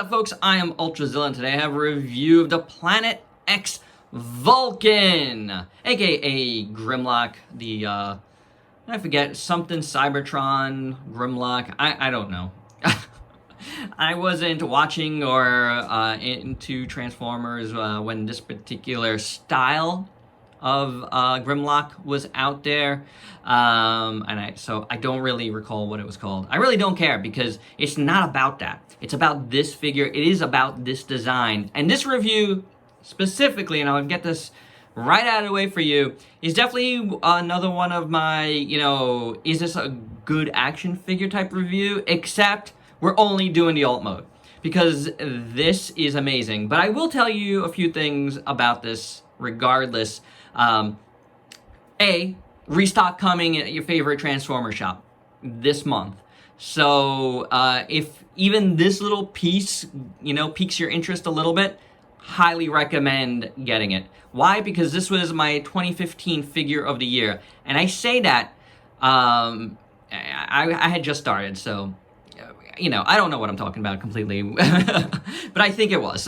up, folks? I am Ultrazilla, and today I have a review of the Planet X Vulcan, aka Grimlock, I forget, something Cybertron Grimlock, I don't know. I wasn't watching or into Transformers when this particular style of Grimlock was out there, so I don't really recall what it was called. I really don't care because it's not about that. It's about this figure. It is about this design, and this review specifically, and I'll get this right out of the way for you, is definitely another one of my, is this a good action figure type review, except we're only doing the alt mode because this is amazing. But I will tell you a few things about this regardless. Restock coming at your favorite Transformer shop this month. So if even this little piece, piques your interest a little bit, highly recommend getting it. Why? Because this was my 2015 figure of the year. And I say that, I had just started, so I don't know what I'm talking about completely, but I think it was.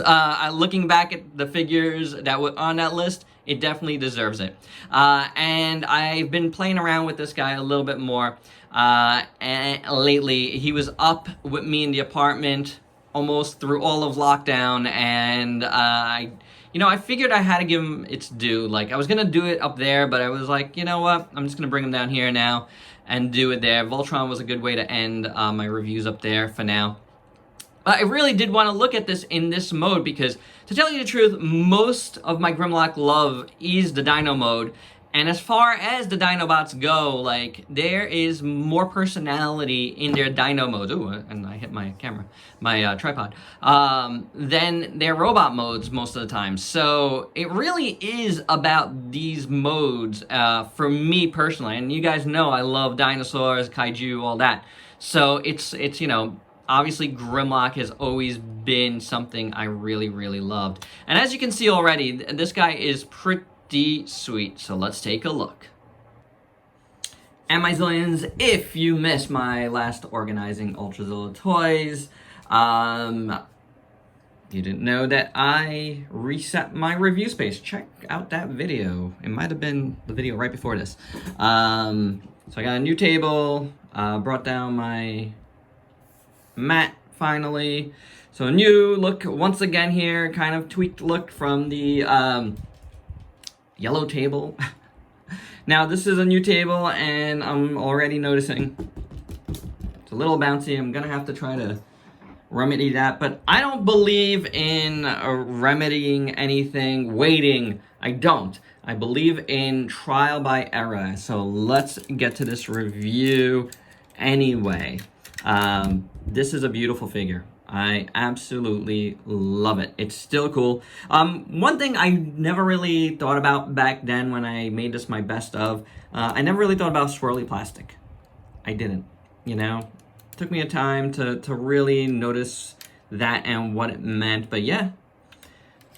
Looking back at the figures that were on that list, it definitely deserves it. And I've been playing around with this guy a little bit more, and lately. He was up with me in the apartment almost through all of lockdown, and I figured I had to give him its due. Like, I was gonna do it up there, but I was like, you know what? I'm just gonna bring him down here now and do it there. Voltron was a good way to end my reviews up there for now. I really did want to look at this in this mode because, to tell you the truth, most of my Grimlock love is the Dino mode. And as far as the Dinobots go, like, there is more personality in their Dino modes. Ooh, and I hit my camera, my tripod. Than their robot modes most of the time. So it really is about these modes for me personally. And you guys know I love dinosaurs, kaiju, all that. So it's obviously Grimlock has always been something I really, really loved. And as you can see already, this guy is pretty sweet, so let's take a look. And my zillions, if you missed my last organizing Ultrazilla toys, you didn't know that I reset my review space. Check out that video. It might have been the video right before this. So I got a new table, brought down my mat finally. So a new look once again here, kind of tweaked look from the yellow table. Now this is a new table and I'm already noticing it's a little bouncy. I'm gonna have to try to remedy that, but I don't believe in remedying anything, waiting. I don't. I believe in trial by error. So let's get to this review anyway. This is a beautiful figure. I absolutely love it. It's still cool. One thing I never really thought about back then when I made this my best of, I never really thought about swirly plastic. I didn't, Took me a time to really notice that and what it meant, but yeah.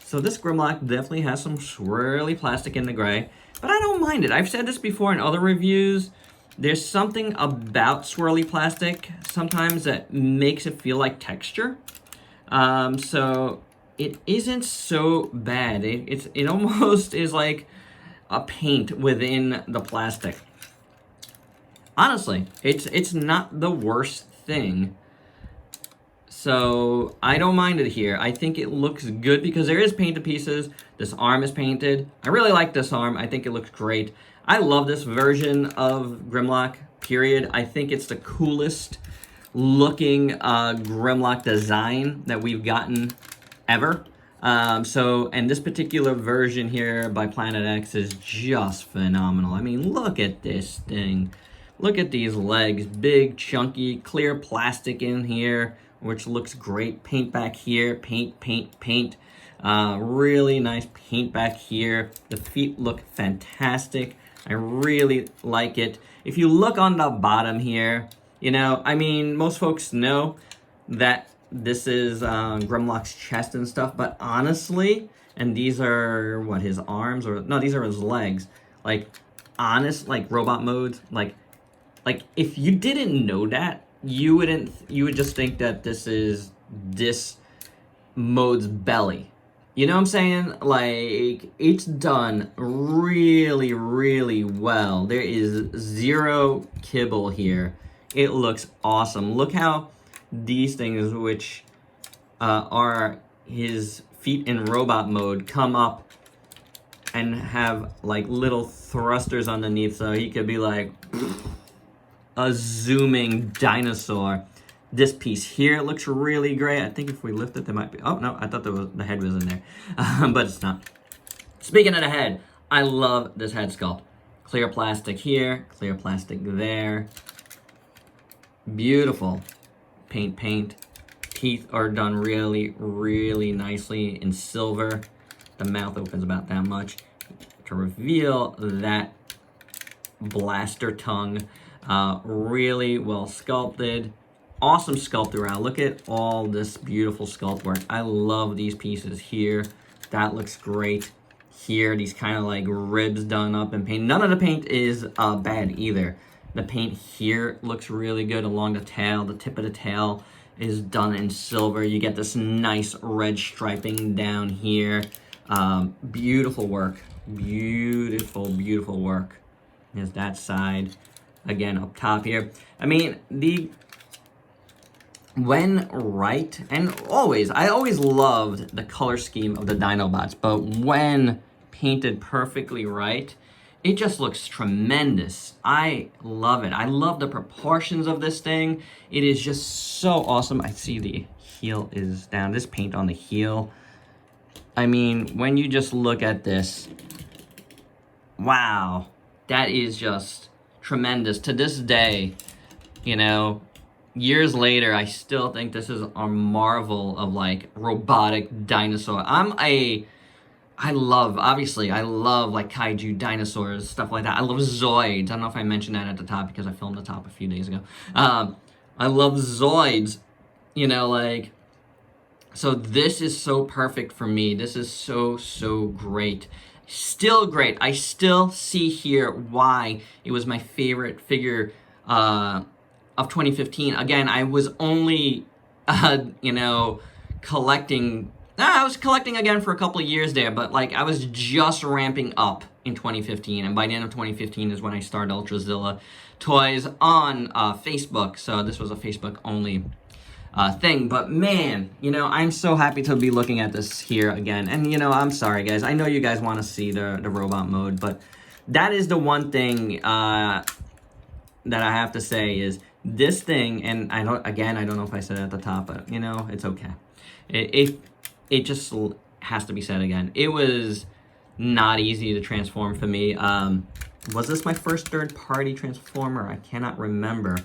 So this Grimlock definitely has some swirly plastic in the gray, but I don't mind it. I've said this before in other reviews. There's something about swirly plastic sometimes that makes it feel like texture. So it isn't so bad. It almost is like a paint within the plastic. Honestly, it's not the worst thing. So I don't mind it here. I think it looks good because there is painted pieces. This arm is painted. I really like this arm. I think it looks great. I love this version of Grimlock, period. I think it's the coolest looking Grimlock design that we've gotten ever. And this particular version here by Planet X is just phenomenal. I mean, look at this thing. Look at these legs, big, chunky, clear plastic in here, which looks great. Paint back here, paint, paint, paint. Really nice paint back here. The feet look fantastic. I really like it. If you look on the bottom here, most folks know that this is Grimlock's chest and stuff, but honestly, and these are, his arms? No, these are his legs. Like, robot modes, like if you didn't know that, you would just think that this is this mode's belly. You know what I'm saying? Like, it's done really, really well. There is zero kibble here. It looks awesome. Look how these things, which are his feet in robot mode, come up and have like little thrusters underneath, so he could be like a zooming dinosaur. This piece here looks really great. I think if we lift it, there might be... Oh, no, I thought the head was in there. But it's not. Speaking of the head, I love this head sculpt. Clear plastic here, clear plastic there. Beautiful. Paint. Teeth are done really, really nicely in silver. The mouth opens about that much to reveal that blaster tongue. Really well sculpted. Awesome sculpt throughout. Look at all this beautiful sculpt work. I love these pieces here. That looks great. Here, these kind of like ribs done up in paint. None of the paint is bad either. The paint here looks really good along the tail. The tip of the tail is done in silver. You get this nice red striping down here. Beautiful work. Beautiful, beautiful work. There's that side. Again, up top here. I mean, when right, and I always loved the color scheme of the Dinobots, but when painted perfectly right, it just looks tremendous. I love it. I love the proportions of this thing. It is just so awesome. I see the heel is down. This paint on the heel. I mean, when you just look at this, wow, that is just tremendous. To this day, you know, years later, I still think this is a marvel of like robotic dinosaur. I love like kaiju dinosaurs, stuff like that. I love Zoids. I don't know if I mentioned that at the top because I filmed the top a few days ago. I love Zoids, you know, like, so this is so perfect for me. This is so, so great. Still great. I still see here why it was my favorite figure of 2015. Again, I was only, you know, collecting... I was collecting again for a couple of years there, but like I was just ramping up in 2015, and by the end of 2015 is when I started Ultrazilla toys on Facebook. So this was a Facebook-only thing. But man, you know, I'm so happy to be looking at this here again. And you know, I'm sorry guys. I know you guys want to see the robot mode, but that is the one thing that I have to say is this thing. And I don't know if I said it at the top, but you know, it's okay. It just has to be said again. It was not easy to transform for me. Was this my first third-party transformer? I cannot remember.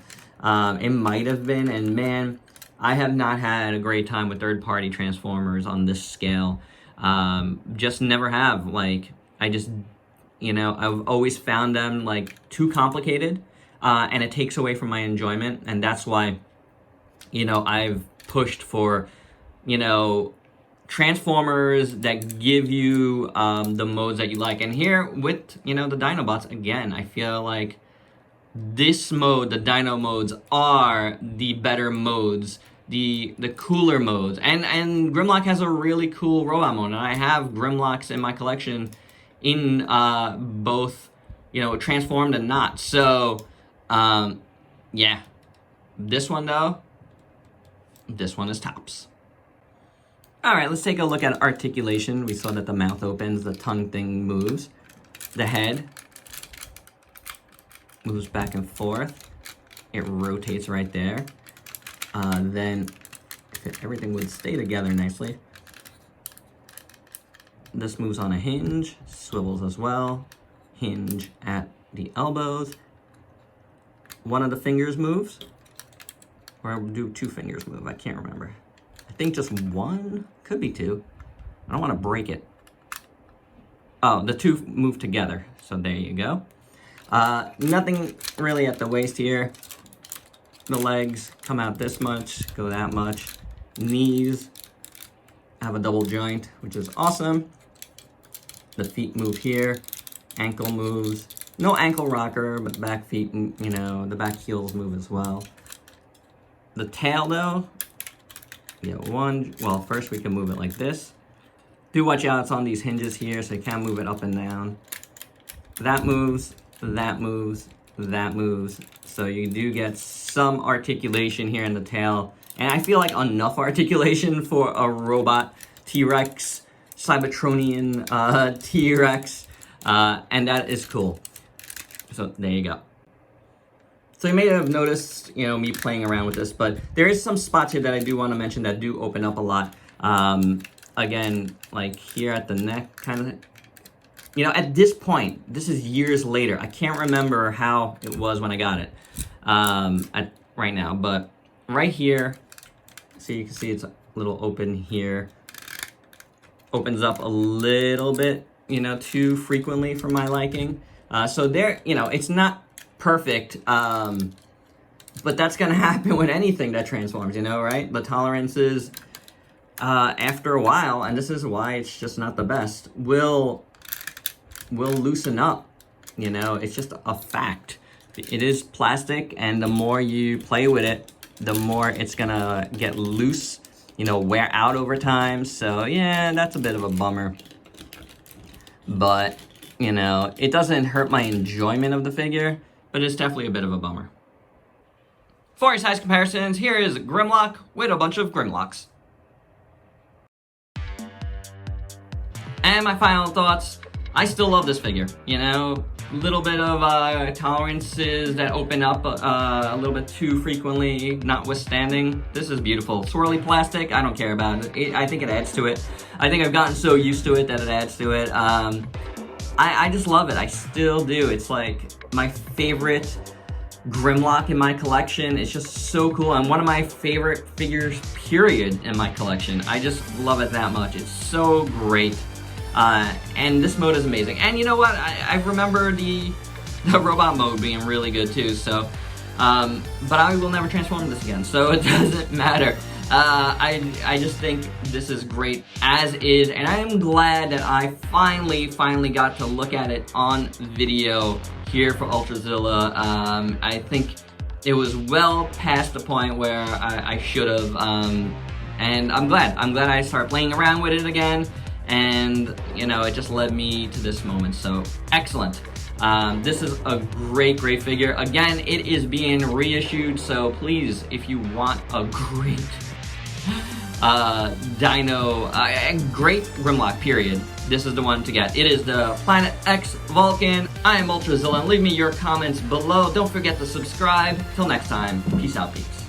It might have been, and man, I have not had a great time with third-party transformers on this scale. Just never have. Like, I just, you know, I've always found them, like, too complicated, and it takes away from my enjoyment, and that's why, you know, I've pushed for, you know, transformers that give you the modes that you like. And here with, you know, the Dinobots, again, I feel like this mode, the Dino modes, are the better modes, the cooler modes. And Grimlock has a really cool robot mode, and I have Grimlocks in my collection in both, you know, transformed and not. So yeah, this one though, this one is tops. All right, let's take a look at articulation. We saw that the mouth opens, the tongue thing moves. The head moves back and forth. It rotates right there. Then if everything would stay together nicely. This moves on a hinge, swivels as well. Hinge at the elbows. One of the fingers moves. Or do two fingers move? I can't remember. I think just one, could be two. I don't want to break it. Oh, the two move together, so there you go. Nothing really at the waist here. The legs come out this much, go that much. Knees have a double joint, which is awesome. The feet move here. Ankle moves. No ankle rocker, but the back feet, you know, the back heels move as well. The tail, though, well, first we can move it like this. Do watch out, it's on these hinges here, so you can move it up and down. That moves, that moves, that moves. So you do get some articulation here in the tail. And I feel like enough articulation for a robot T-Rex, Cybertronian T-Rex, and that is cool. So there you go. So you may have noticed, me playing around with this, but there is some spots here that I do want to mention that do open up a lot. Again, like here at the neck, kind of. At this point, this is years later. I can't remember how it was when I got it right now, but right here, so you can see it's a little open here. Opens up a little bit, too frequently for my liking. So there, it's not perfect, but that's gonna happen with anything that transforms, right? The tolerances, after a while, and this is why it's just not the best, will loosen up. It's just a fact. It is plastic, and the more you play with it, the more it's gonna get loose, wear out over time. So yeah, that's a bit of a bummer. But, it doesn't hurt my enjoyment of the figure, but it's definitely a bit of a bummer. For your size comparisons, here is Grimlock with a bunch of Grimlocks. And my final thoughts, I still love this figure, little bit of tolerances that open up a little bit too frequently, notwithstanding. This is beautiful. Swirly plastic, I don't care about it. I think it adds to it. I think I've gotten so used to it that it adds to it. I just love it. I still do. It's like my favorite Grimlock in my collection. It's just so cool, and one of my favorite figures, period, in my collection. I just love it that much. It's so great. And this mode is amazing. And you know what? I remember the robot mode being really good too, so, but I will never transform this again, so it doesn't matter. I just think this is great as is, and I am glad that I finally got to look at it on video here for Ultrazilla. I think it was well past the point where I should have, and I'm glad I started playing around with it again. And, it just led me to this moment, so excellent. This is a great figure. Again, it is being reissued, so please, if you want a great dino, a great Grimlock, period, this is the one to get. It is the Planet X Vulcan. I am Ultrazilla, and leave me your comments below. Don't forget to subscribe. Till next time, peace out, peeps.